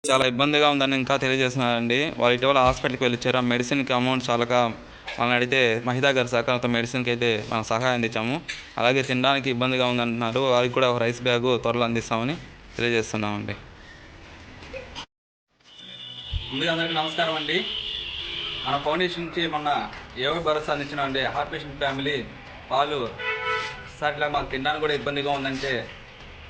చాలా ఇబ్బందిగా ఉందని ఇంకా తెలియజేస్తున్నారండి. వాళ్ళు ఇటీవల హాస్పిటల్కి వెళ్ళిచ్చారు. ఆ మెడిసిన్కి అమౌంట్ చాలక వాళ్ళని అడిగితే మహిళా గారి సహకారంతో మెడిసిన్కి అయితే మనం సహాయం అందించాము. అలాగే తినడానికి ఇబ్బందిగా ఉందంటున్నారు. వారికి కూడా ఒక రైస్ బ్యాగు త్వరలో అందిస్తామని తెలియజేస్తున్నామండి. ముందుగా అందరికీ నమస్కారం అండి. మన ఫౌండేషన్ నుంచి మొన్న యోగ భరోసా అందించినామండి. హార్ట్ పేషెంట్ ఫ్యామిలీ వాళ్ళు సార్ ఇట్లా మాకు తినడానికి కూడా ఇబ్బందిగా ఉందంటే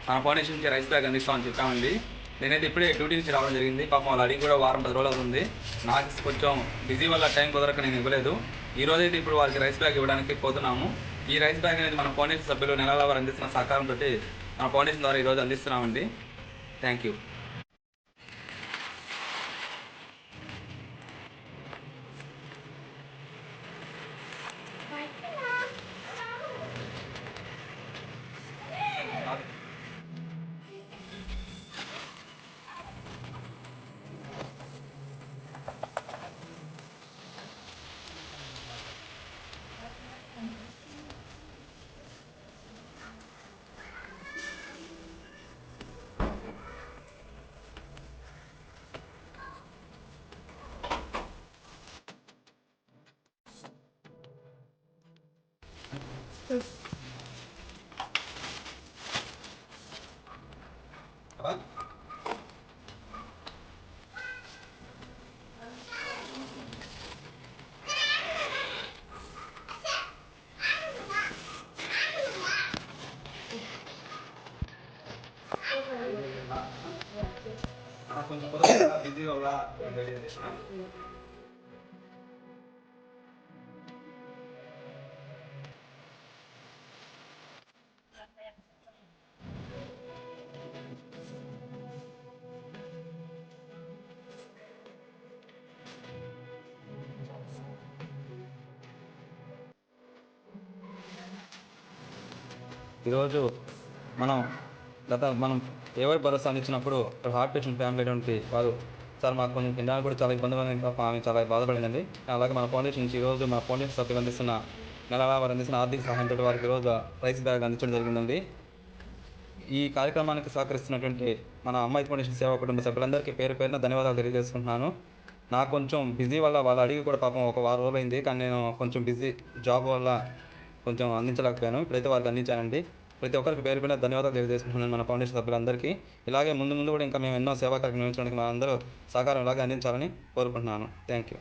మన ఫౌండేషన్ నుంచి రైస్ బ్యాగ్ అందిస్తామని చెప్పామండి. నేనైతే ఇప్పుడే డ్యూటీ నుంచి రావడం జరిగింది. పాపం వాళ్ళు అడిగి కూడా వారం 10 రోజులు అవుతుంది. నాకు కొంచెం బిజీ వల్ల టైం కుదరక నేను ఇవ్వలేదు. ఈ రోజైతే ఇప్పుడు వాళ్ళకి రైస్ బ్యాగ్ ఇవ్వడానికి పోతున్నాము. ఈ రైస్ బ్యాగ్ అనేది మన ఫౌండేషన్ సభ్యులు నెలల వారు అందిస్తున్న సహకారంతో మన ఫౌండేషన్ ద్వారా ఈరోజు అందిస్తున్నామండి. Thank you. కొంచెం బిజీ వల్ల ఈరోజు మనం ఏవై భరోసా అందించినప్పుడు హార్ట్ పేషెంట్ ఫ్యామిలీ అటువంటి వారు సార్ మాకు కొంచెం తినడానికి కూడా చాలా ఇబ్బందిగా ఆమె చాలా బాధపడిందండి. అలాగే మన ఫౌండేషన్ నుంచి ఈరోజు మన ఫౌండేషన్ సభ్యులు అందిస్తున్న నెలలా వారు అందిస్తున్న ఆర్థిక సహాయంతో వారికి ఈరోజు రైస్ బ్యాగ్ అందించడం జరిగిందండి. ఈ కార్యక్రమానికి సహకరిస్తున్నటువంటి మన అమ్మాయి ఫౌండేషన్ సేవా కుటుంబ సభ్యులందరికీ పేరు పేరున ధన్యవాదాలు తెలియజేసుకుంటున్నాను. నాకు కొంచెం బిజీ వల్ల వాళ్ళు అడిగి కూడా పాపం ఒక వారం రోజులు అయింది. కానీ నేను కొంచెం బిజీ జాబ్ వల్ల కొంచెం అందించలేకపోయాను. ఇప్పుడైతే వాళ్ళకి అందించానండి. ప్రతి ఒక్కరికి పేరు పైన ధన్యవాదాలు తెలియజేసుకుంటున్నాను మన ఫౌండేషన్ సభ్యులందరికీ. ఇలాగే ముందు కూడా ఇంకా మేము ఎన్నో సేవా కార్యక్రమాలు నిర్వహించడానికి మా అందరూ సహకారం ఇలాగే అందించాలని కోరుకుంటున్నాను. Thank you.